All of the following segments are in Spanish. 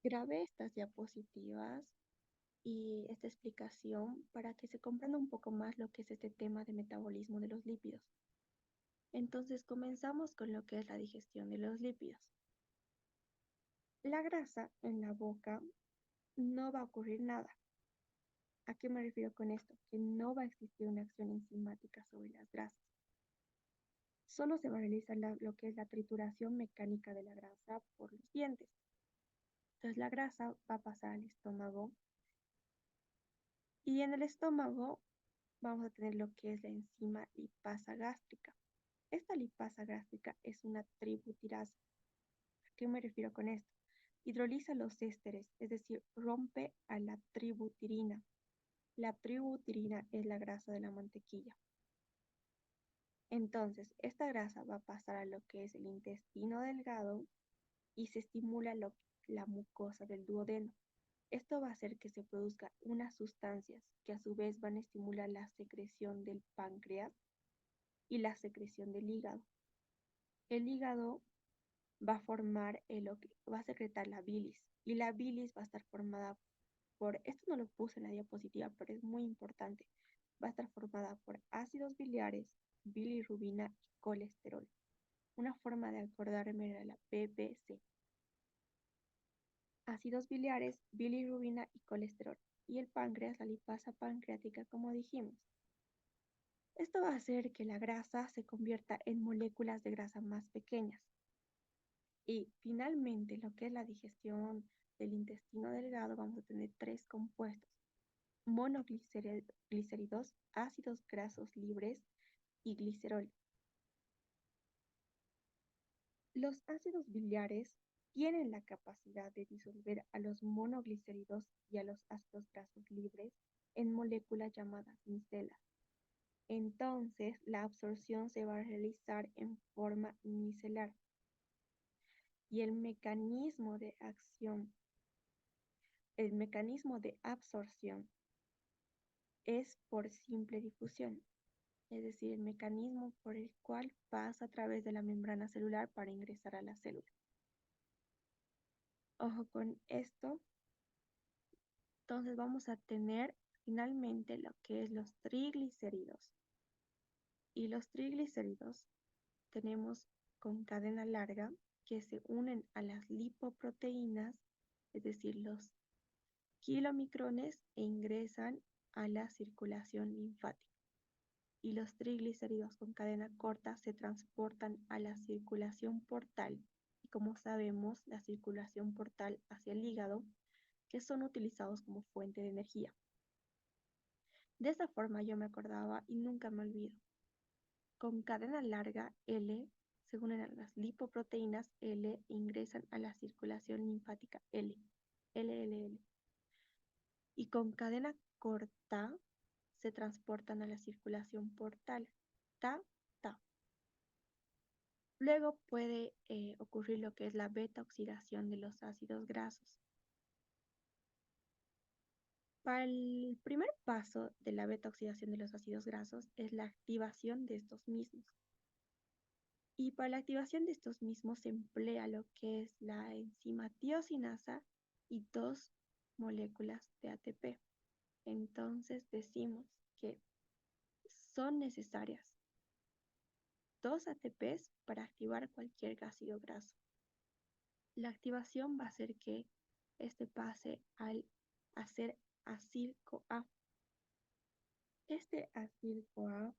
Grabé estas diapositivas y esta explicación para que se comprenda un poco más lo que es este tema de metabolismo de los lípidos. Entonces comenzamos con lo que es la digestión de los lípidos. La grasa en la boca no va a ocurrir nada. ¿A qué me refiero con esto? Que no va a existir una acción enzimática sobre las grasas. Solo se va a realizar lo que es la trituración mecánica de la grasa por los dientes. Entonces la grasa va a pasar al estómago y en el estómago vamos a tener lo que es la enzima lipasa gástrica. Esta lipasa gástrica es una tributirasa. ¿A qué me refiero con esto? Hidroliza los ésteres, es decir, rompe a la tributirina. La tributirina es la grasa de la mantequilla. Entonces, esta grasa va a pasar a lo que es el intestino delgado y se estimula la mucosa del duodeno. Esto va a hacer que se produzcan unas sustancias que a su vez van a estimular la secreción del páncreas y la secreción del hígado. El hígado va a formar va a secretar la bilis y la bilis va a estar formada esto no lo puse en la diapositiva, pero es muy importante, va a estar formada por ácidos biliares, bilirrubina y colesterol. Una forma de acordarme era la BBC. Ácidos biliares, bilirrubina y colesterol. Y el páncreas, la lipasa pancreática, como dijimos. Esto va a hacer que la grasa se convierta en moléculas de grasa más pequeñas. Y finalmente, lo que es la digestión del intestino delgado, vamos a tener tres compuestos: monoglicéridos, ácidos grasos libres y glicerol. Los ácidos biliares tienen la capacidad de disolver a los monoglicéridos y a los ácidos grasos libres en moléculas llamadas micelas. Entonces, la absorción se va a realizar en forma micelar. Y el mecanismo de absorción es por simple difusión, es decir, el mecanismo por el cual pasa a través de la membrana celular para ingresar a la célula. Ojo con esto. Entonces vamos a tener finalmente lo que es los triglicéridos. Y los triglicéridos tenemos con cadena larga que se unen a las lipoproteínas, es decir, los kilomicrones, e ingresan a la circulación linfática. Y los triglicéridos con cadena corta se transportan a la circulación portal. Y como sabemos, la circulación portal hacia el hígado, que son utilizados como fuente de energía. De esa forma yo me acordaba y nunca me olvido. Con cadena larga L se unen a las lipoproteínas L e ingresan a la circulación linfática L. L. Y con cadena corta se transportan a la circulación portal Ta, Ta. Luego puede ocurrir lo que es la beta oxidación de los ácidos grasos. Para el primer paso de la beta oxidación de los ácidos grasos es la activación de estos mismos. Y para la activación de estos mismos se emplea lo que es la enzima tiosinasa y dos moléculas de ATP. Entonces decimos que son necesarias dos ATPs para activar cualquier ácido graso. La activación va a hacer que este pase a ser acil-CoA. Este acil-CoA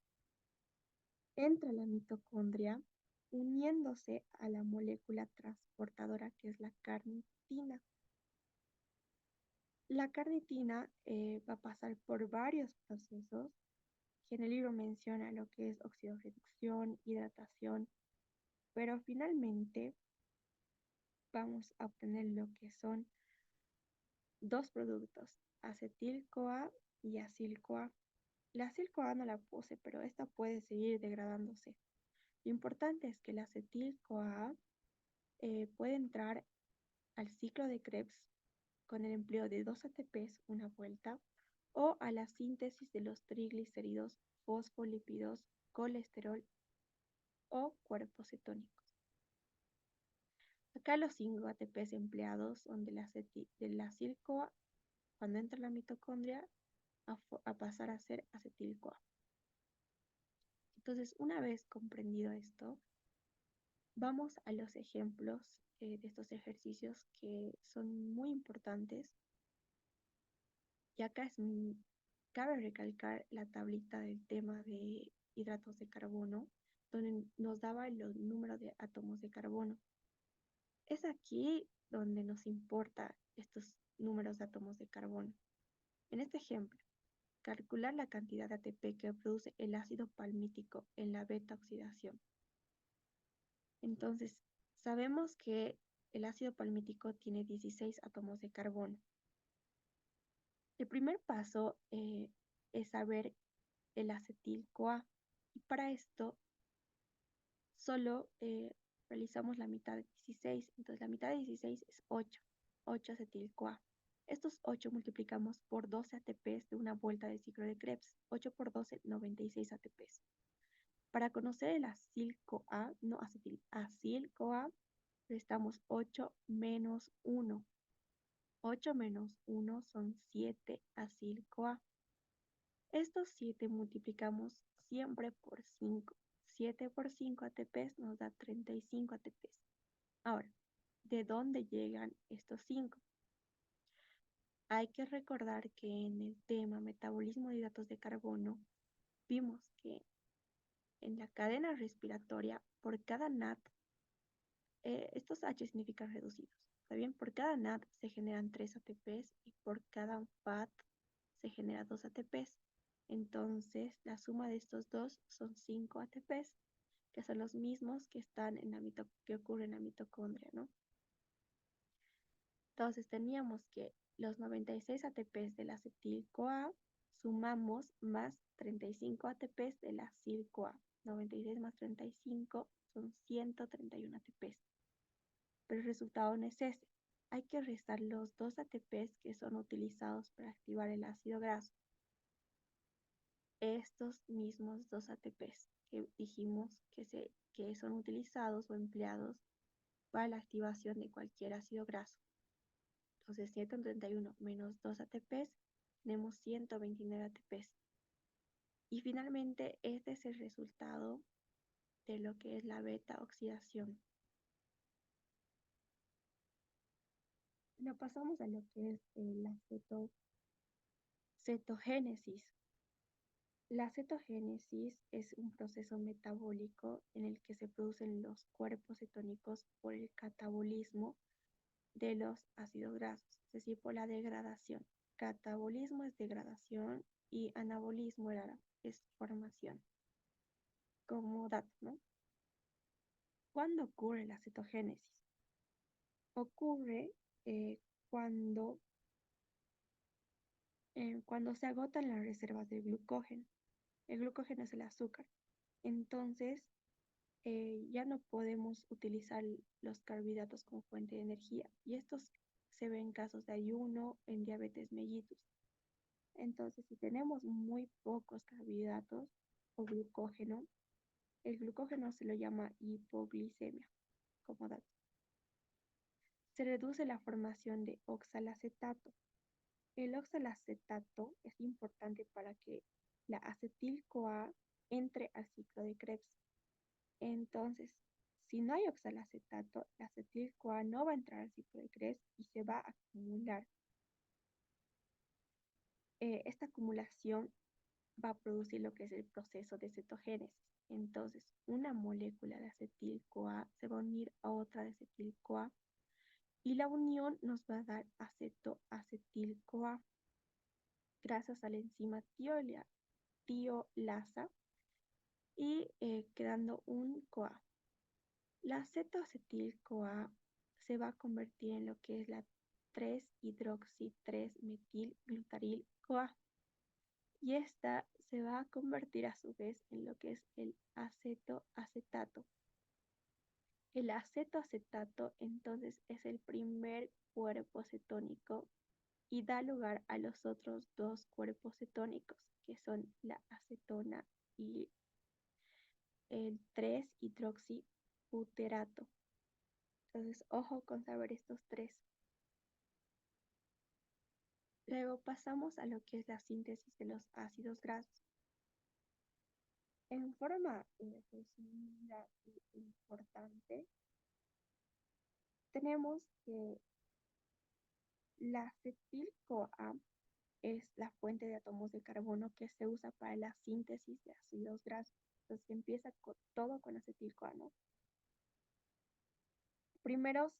entra a la mitocondria uniéndose a la molécula transportadora que es la carnitina. La carnitina va a pasar por varios procesos que en el libro menciona lo que es oxidorreducción, hidratación, pero finalmente vamos a obtener lo que son dos productos, acetil-CoA y acil-CoA. La acil-CoA no la puse, pero esta puede seguir degradándose. Lo importante es que el acetil-CoA puede entrar al ciclo de Krebs con el empleo de dos ATPs una vuelta o a la síntesis de los triglicéridos, fosfolípidos, colesterol o cuerpos cetónicos. Acá los 5 ATPs empleados son de la acetil-CoA cuando entra en la mitocondria a pasar a ser acetil-CoA. Entonces, una vez comprendido esto, vamos a los ejemplos de estos ejercicios que son muy importantes. Y acá cabe recalcar la tablita del tema de hidratos de carbono, donde nos daba los números de átomos de carbono. Es aquí donde nos importa estos números de átomos de carbono. En este ejemplo, calcular la cantidad de ATP que produce el ácido palmítico en la beta oxidación. Entonces, sabemos que el ácido palmítico tiene 16 átomos de carbono. El primer paso es saber el acetil-CoA. Y para esto solo realizamos la mitad de 16. Entonces la mitad de 16 es 8. 8 acetil-CoA. Estos 8 multiplicamos por 12 ATPs de una vuelta de ciclo de Krebs. 8 por 12, 96 ATPs. Para conocer el acil-CoA, no acetil, acil-CoA, restamos 8 menos 1. 8 menos 1 son 7 acil-CoA. Estos 7 multiplicamos siempre por 5. 7 por 5 ATPs nos da 35 ATPs. Ahora, ¿de dónde llegan estos 5? Hay que recordar que en el tema metabolismo de hidratos de carbono, vimos que en la cadena respiratoria, por cada NAT, estos H significan reducidos. ¿Está bien? Por cada NAT se generan 3 ATPs y por cada FAT se genera 2 ATPs. Entonces, la suma de estos dos son 5 ATPs, que son los mismos que están que ocurren en la mitocondria, ¿no? Entonces, teníamos que los 96 ATPs del acetil-CoA sumamos más 35 ATPs del acil-CoA. 96 más 35 son 131 ATPs. Pero el resultado no es ese. Hay que restar los 2 ATPs que son utilizados para activar el ácido graso. Estos mismos 2 ATPs que dijimos que son utilizados o empleados para la activación de cualquier ácido graso. Entonces 131 menos 2 ATPs, tenemos 129 ATPs. Y finalmente este es el resultado de lo que es la beta oxidación. Lo pasamos a lo que es la cetogénesis. La cetogénesis es un proceso metabólico en el que se producen los cuerpos cetónicos por el catabolismo de los ácidos grasos, es decir, por la degradación. Catabolismo es degradación y anabolismo es formación. Como dato, ¿no? ¿Cuándo ocurre la cetogénesis? Ocurre cuando se agotan las reservas de glucógeno. El glucógeno es el azúcar. Entonces, ya no podemos utilizar los carbohidratos como fuente de energía. Y estos se ven en casos de ayuno, en diabetes mellitus. Entonces, si tenemos muy pocos carbohidratos o glucógeno, el glucógeno se lo llama hipoglicemia, como dato. Se reduce la formación de oxalacetato. El oxalacetato es importante para que la acetil-CoA entre al ciclo de Krebs. Entonces, si no hay oxalacetato, la acetil-CoA no va a entrar al ciclo de Krebs y se va a acumular. Esta acumulación va a producir lo que es el proceso de cetogénesis. Entonces, una molécula de acetil-CoA se va a unir a otra de acetil-CoA y la unión nos va a dar acetoacetil-CoA gracias a la enzima tiolasa y quedando un CoA. La acetoacetil-CoA se va a convertir en lo que es la 3-hidroxi-3-metil-glutaril-CoA. Y esta se va a convertir a su vez en lo que es el acetoacetato. El acetoacetato entonces es el primer cuerpo cetónico y da lugar a los otros dos cuerpos cetónicos, que son la acetona y el 3-hidroxibuterato. Entonces, ojo con saber estos tres. Luego pasamos a lo que es la síntesis de los ácidos grasos. En forma resumida y importante, tenemos que la acetil-CoA es la fuente de átomos de carbono que se usa para la síntesis de ácidos grasos. Entonces empieza todo con acetil-CoA, ¿no? Primero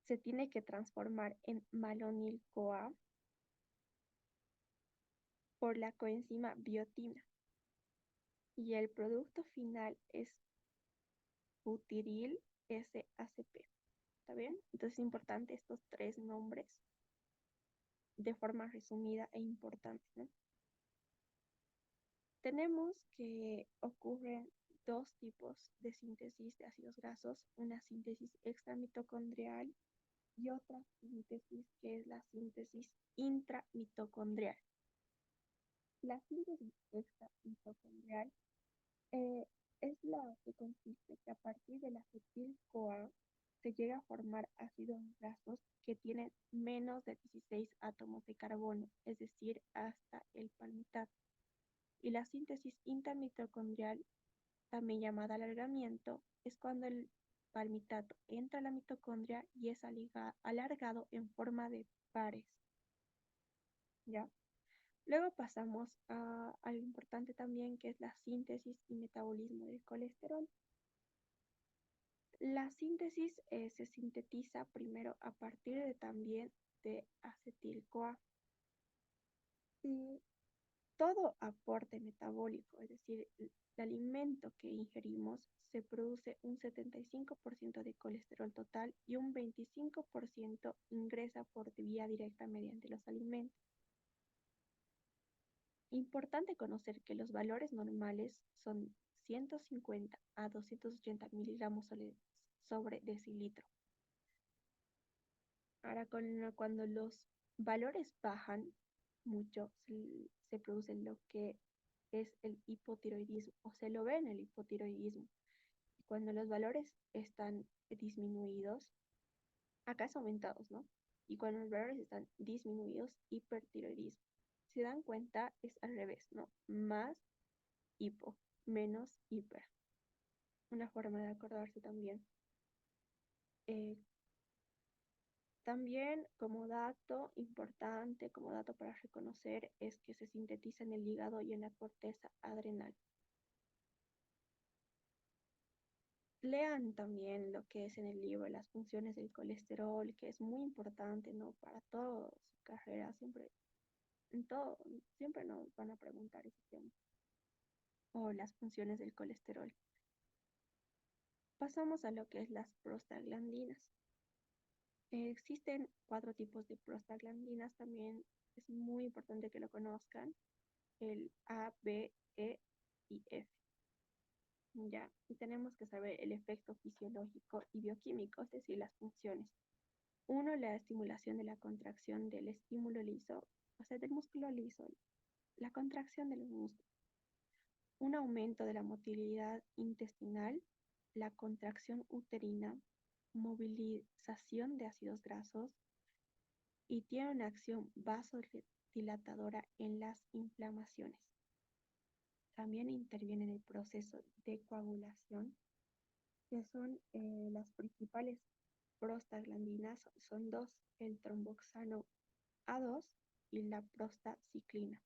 se tiene que transformar en malonil-CoA por la coenzima biotina. Y el producto final es butiril SACP. ¿Está bien? Entonces es importante estos tres nombres de forma resumida e importante, ¿no? Tenemos que ocurren dos tipos de síntesis de ácidos grasos, una síntesis extramitocondrial y otra síntesis que es la síntesis intramitocondrial. La síntesis extramitocondrial es la que consiste que a partir de la acetil-CoA se llega a formar ácidos grasos que tienen menos de 16 átomos de carbono, es decir, hasta el palmitato. Y la síntesis intermitocondrial, también llamada alargamiento, es cuando el palmitato entra a la mitocondria y es alargado en forma de pares. ¿Ya? Luego pasamos a algo importante también, que es la síntesis y metabolismo del colesterol. La síntesis se sintetiza primero a partir también de acetil-CoA. Y todo aporte metabólico, es decir, el alimento que ingerimos, se produce un 75% de colesterol total y un 25% ingresa por vía directa mediante los alimentos. Importante conocer que los valores normales son 150 a 280 miligramos sobre decilitro. Ahora, cuando los valores bajan mucho, se produce lo que es el hipotiroidismo, o se lo ve en el hipotiroidismo. Cuando los valores están disminuidos, acá es aumentados, ¿no? Y cuando los valores están disminuidos, hipertiroidismo. Si se dan cuenta, es al revés, ¿no? Más hipo, menos hiper. Una forma de acordarse también. Eh, También como dato importante, como dato para reconocer, es que se sintetiza en el hígado y en la corteza adrenal. Lean también lo que es en el libro las funciones del colesterol, que es muy importante, ¿no? Para toda su carrera, siempre, en todo, siempre nos van a preguntar ese tema. O las funciones del colesterol. Pasamos a lo que es las prostaglandinas. Existen 4 tipos de prostaglandinas, también es muy importante que lo conozcan, el A, B, E y F. Ya, y tenemos que saber el efecto fisiológico y bioquímico, es decir, las funciones. Uno, la estimulación de la contracción del estímulo liso, o sea, del músculo liso, la contracción del músculo. Un aumento de la motilidad intestinal, la contracción uterina, movilización de ácidos grasos y tiene una acción vasodilatadora en las inflamaciones. También interviene en el proceso de coagulación, que son las principales prostaglandinas, son dos, el tromboxano A2 y la prostaciclina.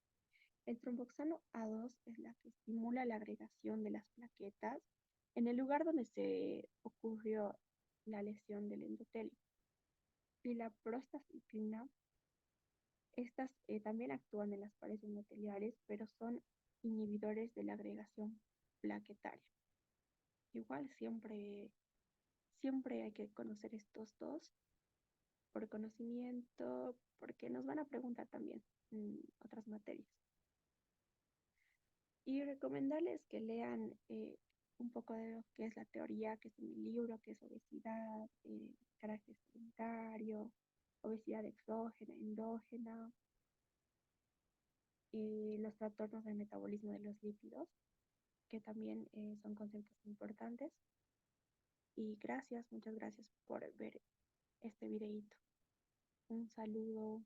El tromboxano A2 es la que estimula la agregación de las plaquetas en el lugar donde se ocurrió la lesión del endotelio. Y la prostaciclina, estas también actúan en las paredes endoteliales, pero son inhibidores de la agregación plaquetaria. Igual siempre hay que conocer estos dos por conocimiento, porque nos van a preguntar también en otras materias. Y recomendarles que lean un poco de lo que es la teoría, que es en mi libro, que es obesidad, carácter sedentario, obesidad exógena, endógena, y los trastornos del metabolismo de los lípidos, que también son conceptos importantes. Y gracias, muchas gracias por ver este videíto. Un saludo.